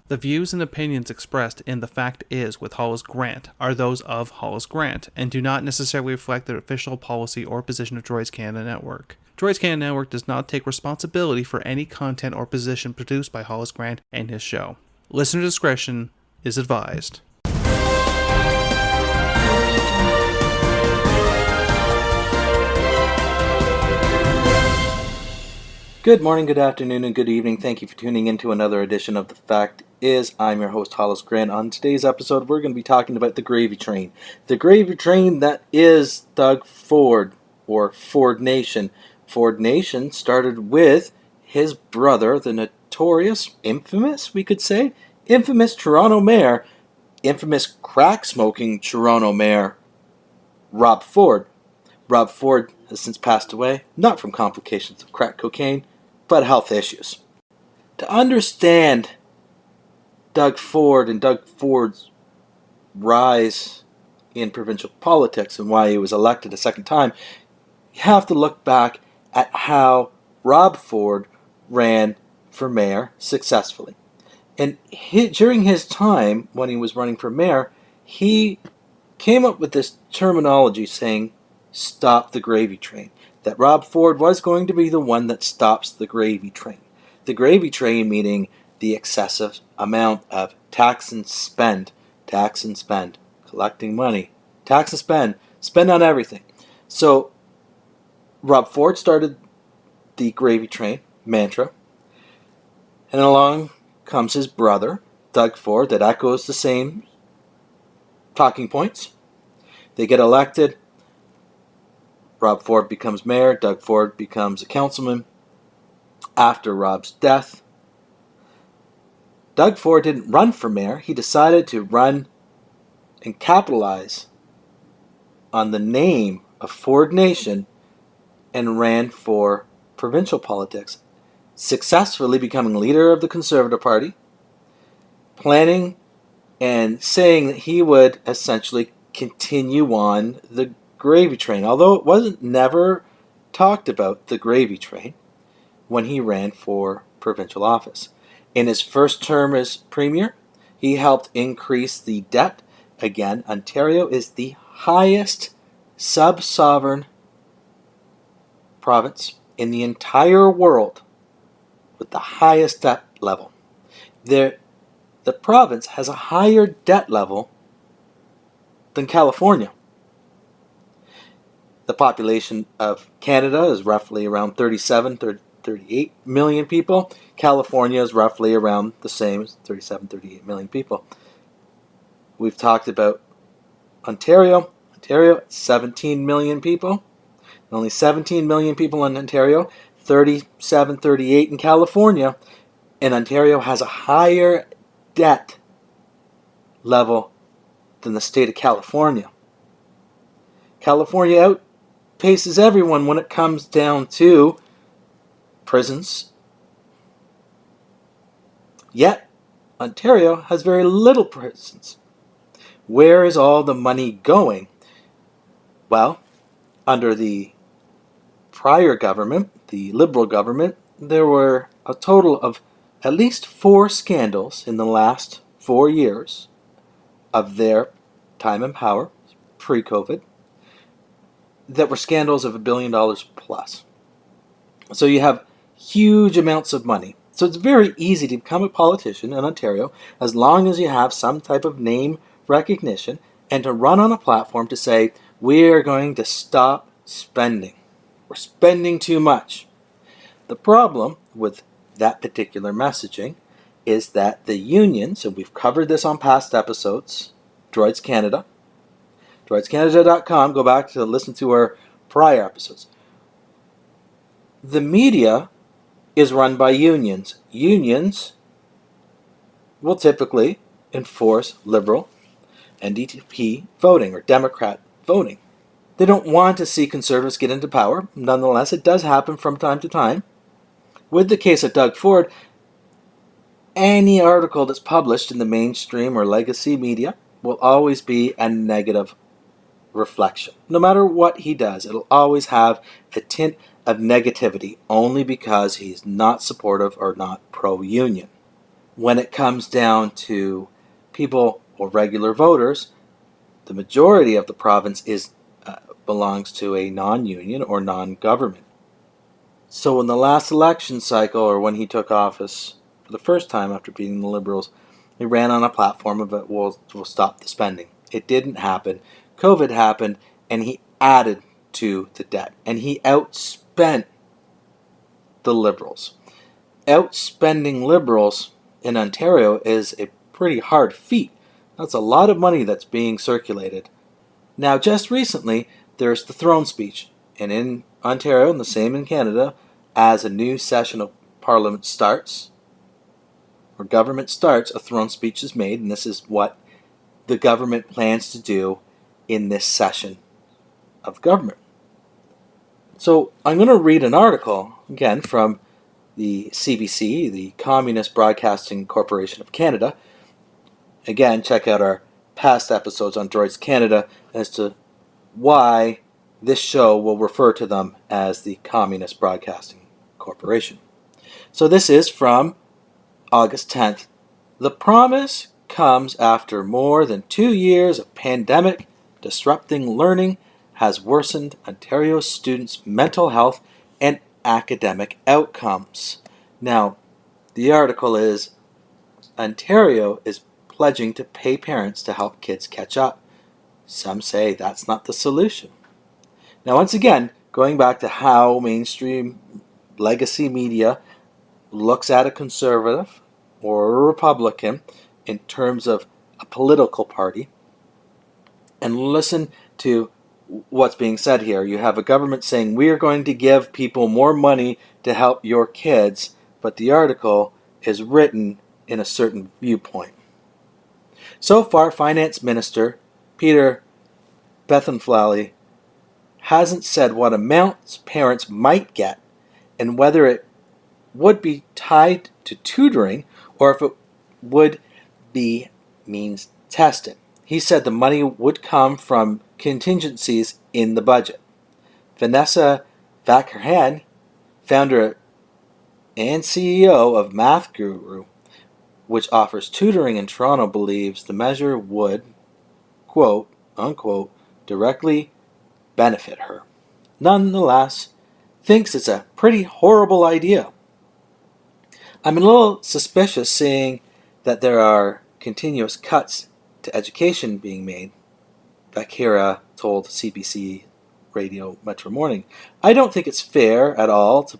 The views and opinions expressed in The Fact Is with Hollis Grant are those of Hollis Grant and do not necessarily reflect the official policy or position of Droids Canada Network. Droids Canada Network does not take responsibility for any content or position produced by Hollis Grant and his show. Listener discretion is advised. Good morning, good afternoon, and good evening. Thank you for tuning in to another edition of The Fact Is. I'm your host, Hollis Grant. On today's episode, we're going to be talking about the gravy train. The gravy train that is Doug Ford, or Ford Nation. Ford Nation started with his brother, the notorious, infamous Toronto mayor, infamous crack-smoking Toronto mayor, Rob Ford. Rob Ford has since passed away, not from complications of crack cocaine, but health issues. To understand Doug Ford and Doug Ford's rise in provincial politics and why he was elected a second time, you have to look back at how Rob Ford ran for mayor successfully. And during his time when he was running for mayor, he came up with this terminology saying, "Stop the gravy train." That Rob Ford was going to be the one that stops the gravy train. The gravy train meaning the excessive amount of tax and spend, collecting money, tax and spend on everything. So Rob Ford started the gravy train mantra, and along comes his brother, Doug Ford, that echoes the same talking points. They get elected. Rob Ford becomes mayor. Doug Ford becomes a councilman. After Rob's death, Doug Ford didn't run for mayor. He decided to run and capitalize on the name of Ford Nation and ran for provincial politics, successfully becoming leader of the Conservative Party, planning and saying that he would essentially continue on the gravy train, although it wasn't never talked about the gravy train when he ran for provincial office. In his first term as premier, he helped increase the debt. Again, Ontario is the highest sub-sovereign province in the entire world with the highest debt level. The province has a higher debt level than California. The population of Canada is roughly around 38 million people. California is roughly around the same as 38 million people. We've talked about Ontario. Ontario, 17 million people. Only 17 million people in Ontario, 38 in California. And Ontario has a higher debt level than the state of California. California outpaces everyone when it comes down to prisons. Yet, Ontario has very little prisons. Where is all the money going? Well, under the prior government, the Liberal government, there were a total of at least 4 scandals in the last 4 years of their time in power, pre-COVID, that were scandals of $1 billion plus. So you have huge amounts of money. So it's very easy to become a politician in Ontario as long as you have some type of name recognition and to run on a platform to say, we're going to stop spending. We're spending too much. The problem with that particular messaging is that the unions, and we've covered this on past episodes, Droids Canada, droidscanada.com, go back to listen to our prior episodes. The media is run by unions. Unions will typically enforce Liberal NDP voting or Democrat voting. They don't want to see Conservatives get into power. Nonetheless, it does happen from time to time. With the case of Doug Ford, any article that's published in the mainstream or legacy media will always be a negative reflection. No matter what he does, it'll always have a tint of negativity only because he's not supportive or not pro-union. when it comes down to people or regular voters, the majority of the province belongs to a non-union or non-government. So in the last election cycle, or when he took office for the first time after beating the Liberals, he ran on a platform of it will stop the spending. It didn't happen. COVID happened, and he added to the debt, and he outspent the Liberals. Outspending Liberals in Ontario is a pretty hard feat. That's a lot of money that's being circulated. Now, just recently, there's the throne speech, and in Ontario, and the same in Canada, as a new session of Parliament starts, or government starts, a throne speech is made, and this is what the government plans to do in this session of government. So I'm going to read an article, again, from the CBC, the Communist Broadcasting Corporation of Canada. Again, check out our past episodes on Droids Canada as to why this show will refer to them as the Communist Broadcasting Corporation. So this is from August 10th. The promise comes after more than 2 years of pandemic disrupting learning has worsened Ontario students' mental health and academic outcomes. Now, the article is Ontario is pledging to pay parents to help kids catch up. Some say that's not the solution. Now, once again, going back to how mainstream legacy media looks at a conservative or a Republican in terms of a political party, and listen to what's being said here. You have a government saying, we are going to give people more money to help your kids, but the article is written in a certain viewpoint. So far, Finance Minister Peter Bethlenfalvy hasn't said what amounts parents might get and whether it would be tied to tutoring or if it would be means tested. He said the money would come from contingencies in the budget. Vanessa Vacherhan, founder and CEO of Math Guru, which offers tutoring in Toronto, believes the measure would, quote, unquote, directly benefit her. Nonetheless, thinks it's a pretty horrible idea. I'm a little suspicious seeing that there are continuous cuts to education being made, Vakira told CBC Radio Metro Morning. I don't think it's fair at all to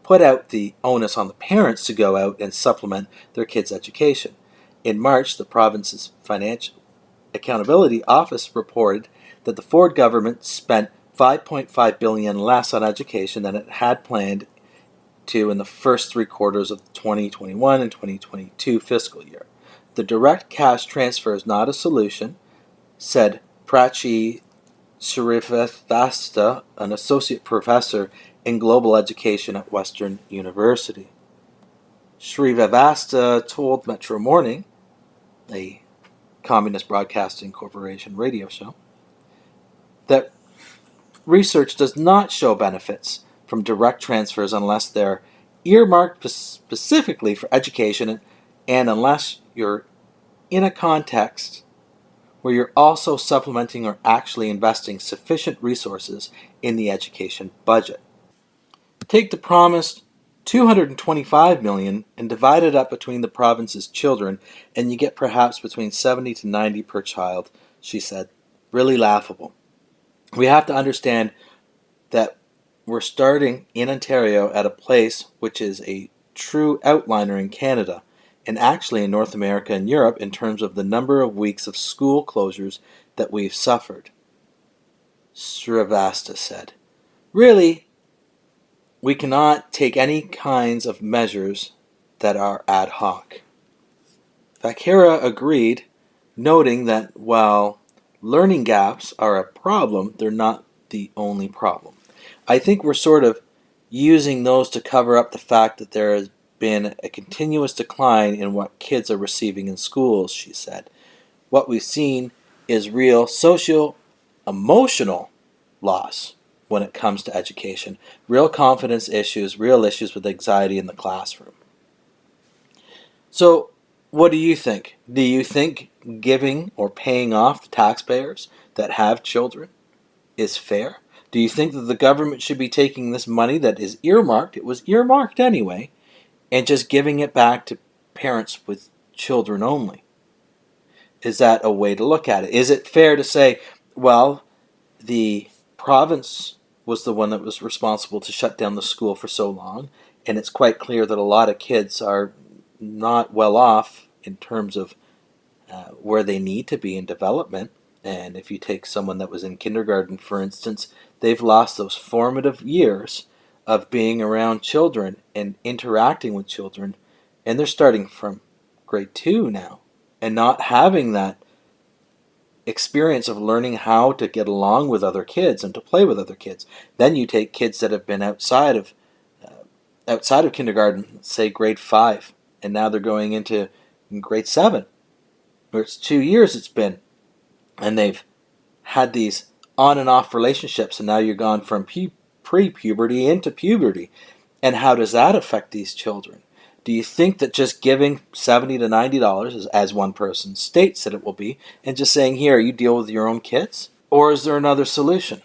put out the onus on the parents to go out and supplement their kids' education. In March, the province's Financial Accountability Office reported that the Ford government spent $5.5 billion less on education than it had planned to in the first 3 quarters of the 2021 and 2022 fiscal year. The direct cash transfer is not a solution, said Prachi Shrivastava, an associate professor in global education at Western University. Shrivastava told Metro Morning, a Communist Broadcasting Corporation radio show, that research does not show benefits from direct transfers unless they're earmarked specifically for education and unless you're in a context where you're also supplementing or actually investing sufficient resources in the education budget. Take the promised $225 million and divide it up between the province's children, and you get perhaps between 70 to 90 per child, she said. Really laughable. We have to understand that we're starting in Ontario at a place which is a true outliner in Canada, and actually in North America and Europe in terms of the number of weeks of school closures that we've suffered. Srivastava said, really, we cannot take any kinds of measures that are ad hoc. Vakira agreed, noting that while learning gaps are a problem, they're not the only problem. I think we're sort of using those to cover up the fact that there has been a continuous decline in what kids are receiving in schools, she said. What we've seen is real social-emotional loss when it comes to education, real confidence issues, real issues with anxiety in the classroom. So, what do you think? Do you think giving or paying off the taxpayers that have children is fair? Do you think that the government should be taking this money that is earmarked, it was earmarked anyway, and just giving it back to parents with children only? Is that a way to look at it? Is it fair to say, well, the province was the one that was responsible to shut down the school for so long, and it's quite clear that a lot of kids are not well off in terms of where they need to be in development. And if you take someone that was in kindergarten, for instance, they've lost those formative years of being around children and interacting with children, and they're starting from grade 2 now and not having that experience of learning how to get along with other kids and to play with other kids. Then you take kids that have been outside of kindergarten, say grade 5, and now they're going into grade 7, where it's 2 years it's been, and they've had these on and off relationships, and now you're gone from pre-puberty into puberty. And how does that affect these children? Do you think that just giving $70 to $90, as one person states that it will be, and just saying, here, you deal with your own kids? Or is there another solution?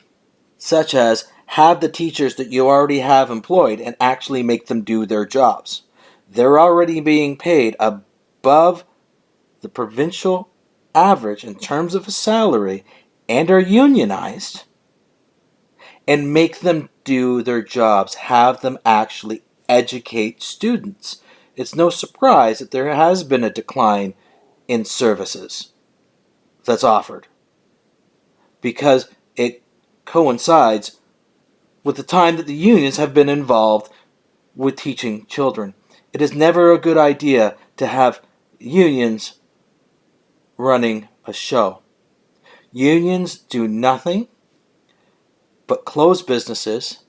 Such as have the teachers that you already have employed and actually make them do their jobs. They're already being paid above the provincial average in terms of a salary and are unionized, and make them do their jobs. Have them actually educate students. It's no surprise that there has been a decline in services that's offered, because it coincides with the time that the unions have been involved with teaching children. It is never a good idea to have unions running a show. Unions do nothing but close businesses,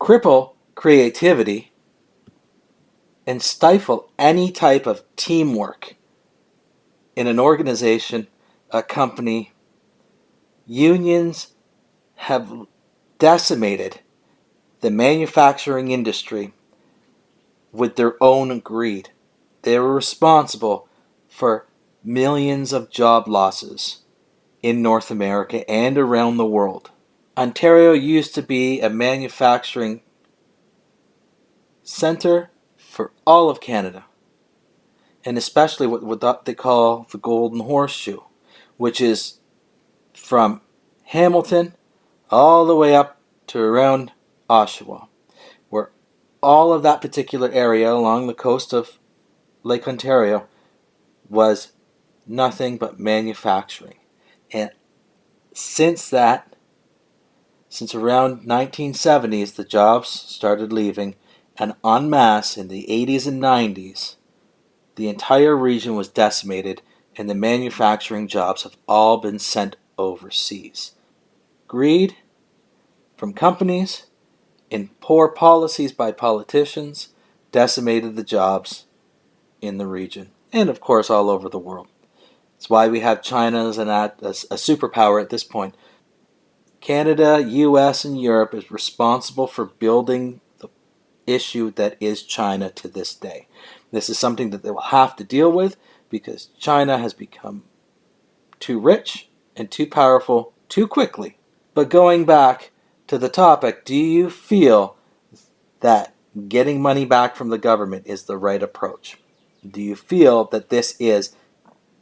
cripple creativity, and stifle any type of teamwork in an organization, a company. Unions have decimated the manufacturing industry with their own greed. They were responsible for millions of job losses in North America and around the world. Ontario used to be a manufacturing center for all of Canada, and especially what they call the Golden Horseshoe, which is from Hamilton all the way up to around Oshawa, where all of that particular area along the coast of Lake Ontario was nothing but manufacturing. And since around 1970s, the jobs started leaving, and en masse in the 80s and 90s, the entire region was decimated, and the manufacturing jobs have all been sent overseas. Greed from companies and poor policies by politicians decimated the jobs in the region, and of course all over the world. It's why we have China as a superpower at this point. Canada, US, and Europe is responsible for building the issue that is China to this day. This is something that they will have to deal with because China has become too rich and too powerful too quickly. But going back to the topic, do you feel that getting money back from the government is the right approach? Do you feel that this is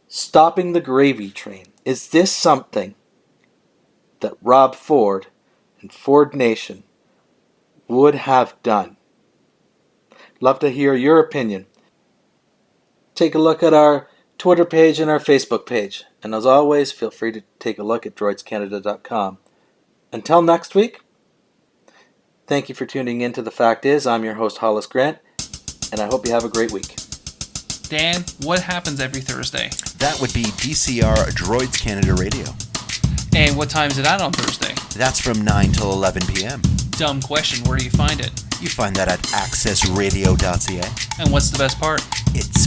stopping the gravy train? Is this something that Rob Ford and Ford Nation would have done? Love to hear your opinion. Take a look at our Twitter page and our Facebook page. And as always, feel free to take a look at droidscanada.com. Until next week, thank you for tuning in to The Fact Is. I'm your host, Hollis Grant, and I hope you have a great week. Dan, what happens every Thursday? That would be DCR Droids Canada Radio. And what time is it out on Thursday? That's from 9 till 11 p.m. Dumb question. Where do you find it? You find that at accessradio.ca. And what's the best part? It's